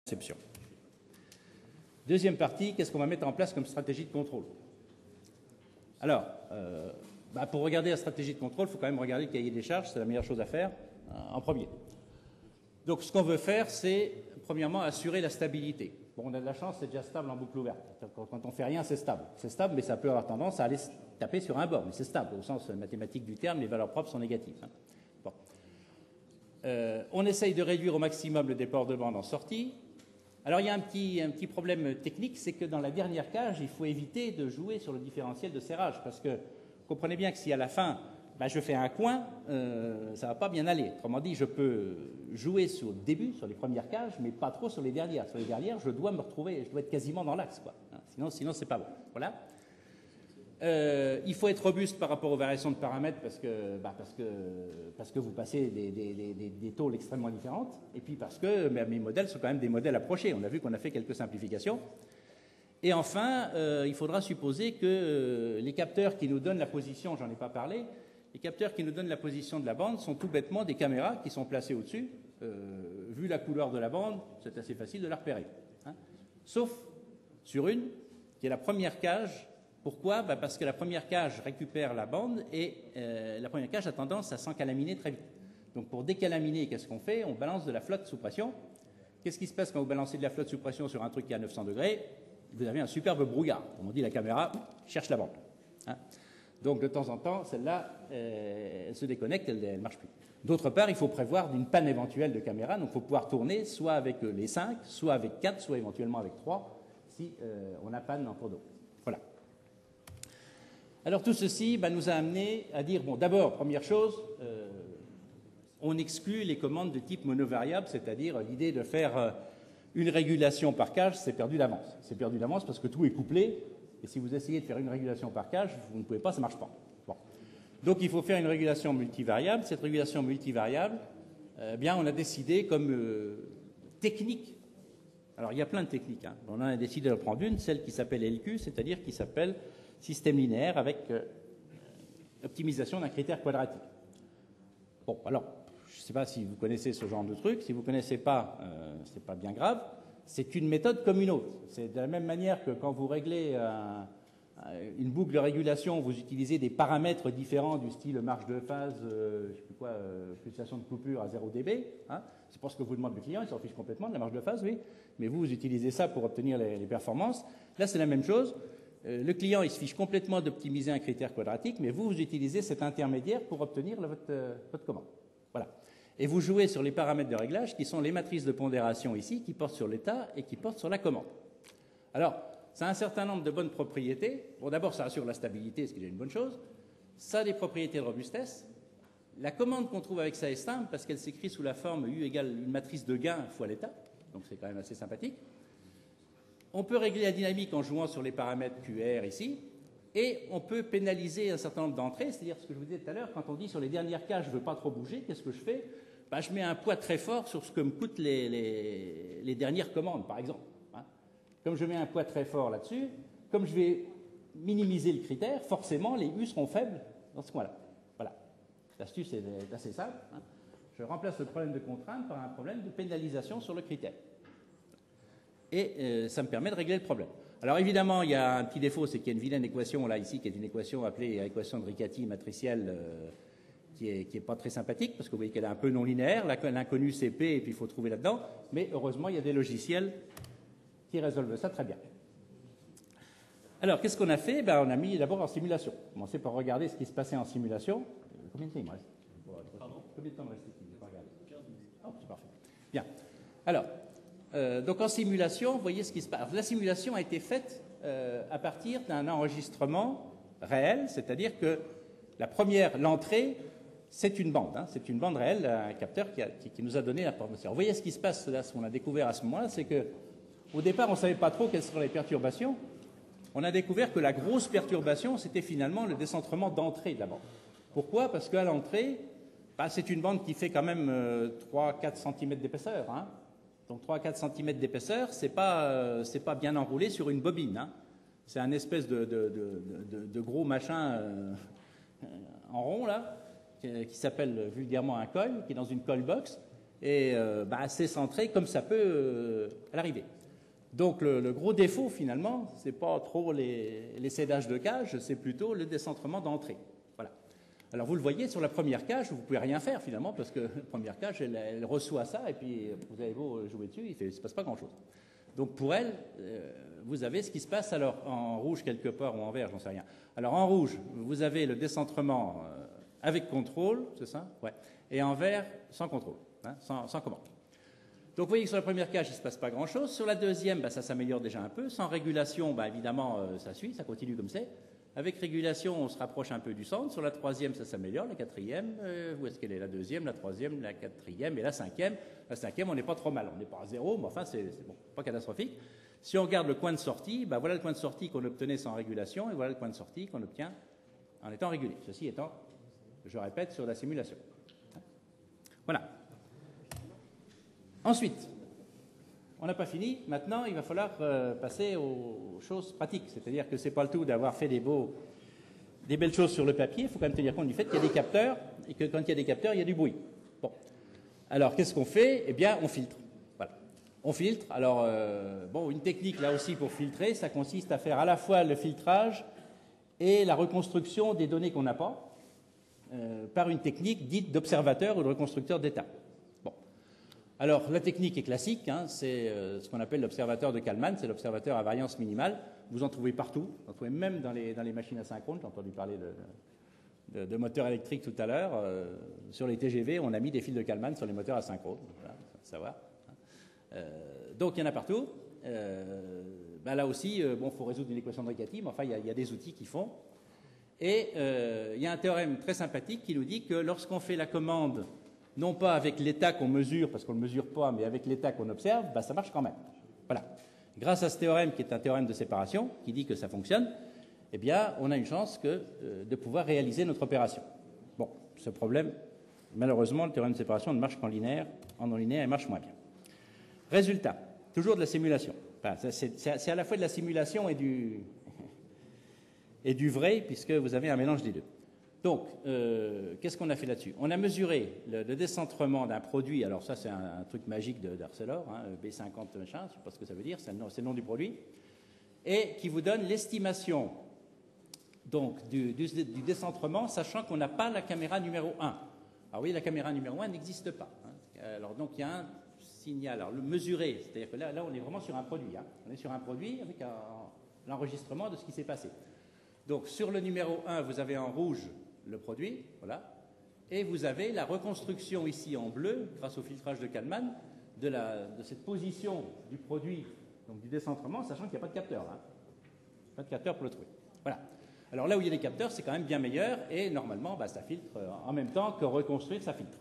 Conception. Deuxième partie, qu'est-ce qu'on va mettre en place comme stratégie de contrôle? Alors, pour regarder la stratégie de contrôle, il faut quand même regarder le cahier des charges, c'est la meilleure chose à faire en premier. Donc ce qu'on veut faire, c'est premièrement assurer la stabilité. Bon, on a de la chance, c'est déjà stable en boucle ouverte. Quand on fait rien, c'est stable. C'est stable, mais ça peut avoir tendance à aller taper sur un bord. Mais c'est stable, au sens mathématique du terme, les valeurs propres sont négatives. Bon. On essaye de réduire au maximum le déport de bande en sortie. Alors il y a un petit problème technique, c'est que dans la dernière cage, il faut éviter de jouer sur le différentiel de serrage, parce que vous comprenez bien que si à la fin, je fais un coin, ça va pas bien aller. Autrement dit, je peux jouer sur le début, sur les premières cages, mais pas trop sur les dernières. Sur les dernières, je dois me retrouver, je dois être quasiment dans l'axe, quoi. Sinon c'est pas bon. Voilà. Il faut être robuste par rapport aux variations de paramètres parce que vous passez des tôles extrêmement différentes, et puis parce que mes modèles sont quand même des modèles approchés. On a vu qu'on a fait quelques simplifications. Et enfin, il faudra supposer que les capteurs qui nous donnent la position, j'en ai pas parlé, les capteurs qui nous donnent la position de la bande sont tout bêtement des caméras qui sont placées au-dessus. Vu la couleur de la bande, c'est assez facile de la repérer. Sauf sur une, qui est la première cage. Pourquoi? Parce que la première cage récupère la bande et la première cage a tendance à s'encalaminer très vite. Donc pour décalaminer, qu'est-ce qu'on fait? On balance de la flotte sous pression. Qu'est-ce qui se passe quand vous balancez de la flotte sous pression sur un truc qui est à 900 degrés? Vous avez un superbe brouillard. Comme on dit, la caméra cherche la bande. Donc de temps en temps, celle-là, elle se déconnecte, elle ne marche plus. D'autre part, il faut prévoir une panne éventuelle de caméra. Donc il faut pouvoir tourner soit avec les 5, soit avec 4, soit éventuellement avec 3, si on a panne en cours d'eau. Voilà. Alors tout ceci nous a amené à dire, bon, d'abord, première chose, on exclut les commandes de type monovariable, c'est-à-dire l'idée de faire une régulation par cage, c'est perdu d'avance. C'est perdu d'avance parce que tout est couplé, et si vous essayez de faire une régulation par cage, vous ne pouvez pas, ça ne marche pas. Bon. Donc il faut faire une régulation multivariable. Cette régulation multivariable, on a décidé comme technique. Alors il y a plein de techniques. On a décidé de prendre une, celle qui s'appelle LQ, c'est-à-dire qui s'appelle système linéaire avec optimisation d'un critère quadratique. Bon, alors, je ne sais pas si vous connaissez ce genre de truc. Si vous ne connaissez pas, ce n'est pas bien grave. C'est une méthode comme une autre. C'est de la même manière que quand vous réglez une boucle de régulation, vous utilisez des paramètres différents du style marge de phase, fluctuation de coupure à 0 dB. C'est pas ce que vous demande le client, il s'en fiche complètement de la marge de phase, oui. Mais vous utilisez ça pour obtenir les performances. Là, c'est la même chose. Le client, il se fiche complètement d'optimiser un critère quadratique, mais vous utilisez cet intermédiaire pour obtenir votre commande. Voilà. Et vous jouez sur les paramètres de réglage qui sont les matrices de pondération ici, qui portent sur l'état et qui portent sur la commande. Alors, ça a un certain nombre de bonnes propriétés. Bon, d'abord, ça assure la stabilité, ce qui est une bonne chose. Ça a des propriétés de robustesse. La commande qu'on trouve avec ça est simple parce qu'elle s'écrit sous la forme U égale une matrice de gain fois l'état. Donc, c'est quand même assez sympathique. On peut régler la dynamique en jouant sur les paramètres QR ici, et on peut pénaliser un certain nombre d'entrées, c'est-à-dire ce que je vous disais tout à l'heure, quand on dit sur les dernières cages, je ne veux pas trop bouger, qu'est-ce que je fais? Je mets un poids très fort sur ce que me coûtent les dernières commandes, par exemple. Comme je mets un poids très fort là-dessus, comme je vais minimiser le critère, forcément, les U seront faibles dans ce coin-là. Voilà. L'astuce est assez simple. Je remplace le problème de contrainte par un problème de pénalisation sur le critère. Et ça me permet de régler le problème. Alors évidemment, il y a un petit défaut, c'est qu'il y a une vilaine équation là ici, qui est une équation appelée équation de Riccati matricielle, qui est pas très sympathique, parce que vous voyez qu'elle est un peu non linéaire. L'inconnu c'est P, et puis il faut trouver là-dedans. Mais heureusement, il y a des logiciels qui résolvent ça très bien. Alors, qu'est-ce qu'on a fait? On a mis d'abord en simulation. On a commencé par regarder ce qui se passait en simulation. Combien de temps il me reste? Pardon? Combien de temps me reste-t-il? Je n'ai pas regardé. 15 minutes. Oh, c'est parfait. Bien. Alors, donc en simulation, vous voyez ce qui se passe. La simulation a été faite à partir d'un enregistrement réel, c'est-à-dire que l'entrée, c'est une bande. C'est une bande réelle, un capteur qui nous a donné l'information. Vous voyez ce qui se passe là, ce qu'on a découvert à ce moment-là, c'est que au départ, on ne savait pas trop quelles seraient les perturbations. On a découvert que la grosse perturbation, c'était finalement le décentrement d'entrée de la bande. Pourquoi? Parce qu'à l'entrée, c'est une bande qui fait quand même 3-4 cm d'épaisseur. Donc 3-4 cm d'épaisseur, c'est pas bien enroulé sur une bobine. C'est un espèce de gros machin en rond là, qui s'appelle vulgairement un coil, qui est dans une coil box. et assez centré comme ça peut à l'arrivée. Donc le gros défaut finalement, c'est pas trop les cédages de cage, c'est plutôt le décentrement d'entrée. Voilà. Alors vous le voyez sur la première cage, vous pouvez rien faire finalement parce que la première cage, elle reçoit ça et puis vous avez beau jouer dessus, il ne se passe pas grand-chose. Donc pour elle, vous avez ce qui se passe alors en rouge quelque part ou en vert, j'en sais rien. Alors en rouge, vous avez le décentrement avec contrôle, c'est ça? Ouais. Et en vert, sans contrôle, hein, sans commande. Donc vous voyez que sur la première cage, il ne se passe pas grand-chose. Sur la deuxième, ça s'améliore déjà un peu. Sans régulation, évidemment, ça suit, ça continue comme c'est. Avec régulation, on se rapproche un peu du centre. Sur la troisième, ça s'améliore. La quatrième, où est-ce qu'elle est? La deuxième, la troisième, la quatrième et la cinquième. La cinquième, on n'est pas trop mal. On n'est pas à zéro, mais enfin, c'est bon, pas catastrophique. Si on regarde le coin de sortie, voilà le coin de sortie qu'on obtenait sans régulation et voilà le coin de sortie qu'on obtient en étant régulé. Ceci étant, je répète, sur la simulation. Voilà. Ensuite, on n'a pas fini. Maintenant, il va falloir passer aux choses pratiques. C'est-à-dire que ce n'est pas le tout d'avoir fait des belles choses sur le papier. Il faut quand même tenir compte du fait qu'il y a des capteurs et que quand il y a des capteurs, il y a du bruit. Bon. Alors, qu'est-ce qu'on fait? Eh bien, on filtre. Voilà. On filtre. Alors, une technique là aussi pour filtrer, ça consiste à faire à la fois le filtrage et la reconstruction des données qu'on n'a pas par une technique dite d'observateur ou de reconstructeur d'état. Alors, la technique est classique, hein, c'est ce qu'on appelle l'observateur de Kalman, c'est l'observateur à variance minimale. Vous en trouvez partout, vous en trouvez même dans les machines asynchrones. J'ai entendu parler de moteurs électriques tout à l'heure. Sur les TGV, on a mis des fils de Kalman sur les moteurs asynchrones, voilà, faut savoir. Donc, il y en a partout. Là aussi, il faut résoudre une équation de Riccati, mais enfin, il y a des outils qui font. Et il y a un théorème très sympathique qui nous dit que lorsqu'on fait la commande non pas avec l'état qu'on mesure, parce qu'on ne le mesure pas, mais avec l'état qu'on observe, ça marche quand même. Voilà. Grâce à ce théorème, qui est un théorème de séparation, qui dit que ça fonctionne, eh bien, on a une chance de pouvoir réaliser notre opération. Bon, ce problème, malheureusement, le théorème de séparation ne marche qu'en linéaire. En non-linéaire, il marche moins bien. Résultat, toujours de la simulation. C'est à la fois de la simulation et du vrai, puisque vous avez un mélange des deux. Donc, qu'est-ce qu'on a fait là-dessus? On a mesuré le décentrement d'un produit. Alors ça, c'est un truc magique d'Arcelor, hein, B50 machin, je ne sais pas ce que ça veut dire, c'est le nom du produit, et qui vous donne l'estimation donc du décentrement, sachant qu'on n'a pas la caméra numéro 1. Alors oui, la caméra numéro 1 n'existe pas. Hein. Alors donc, il y a un signal. Alors le mesurer, c'est-à-dire que là, on est vraiment sur un produit. Hein. On est sur un produit avec l'enregistrement de ce qui s'est passé. Donc sur le numéro 1, vous avez en rouge le produit, voilà, et vous avez la reconstruction ici en bleu, grâce au filtrage de Kalman, de cette position du produit, donc du décentrement, sachant qu'il n'y a pas de capteur là. Pas de capteur pour le trouver. Voilà. Alors là où il y a des capteurs, c'est quand même bien meilleur, et normalement, ça filtre en même temps que reconstruire, ça filtre.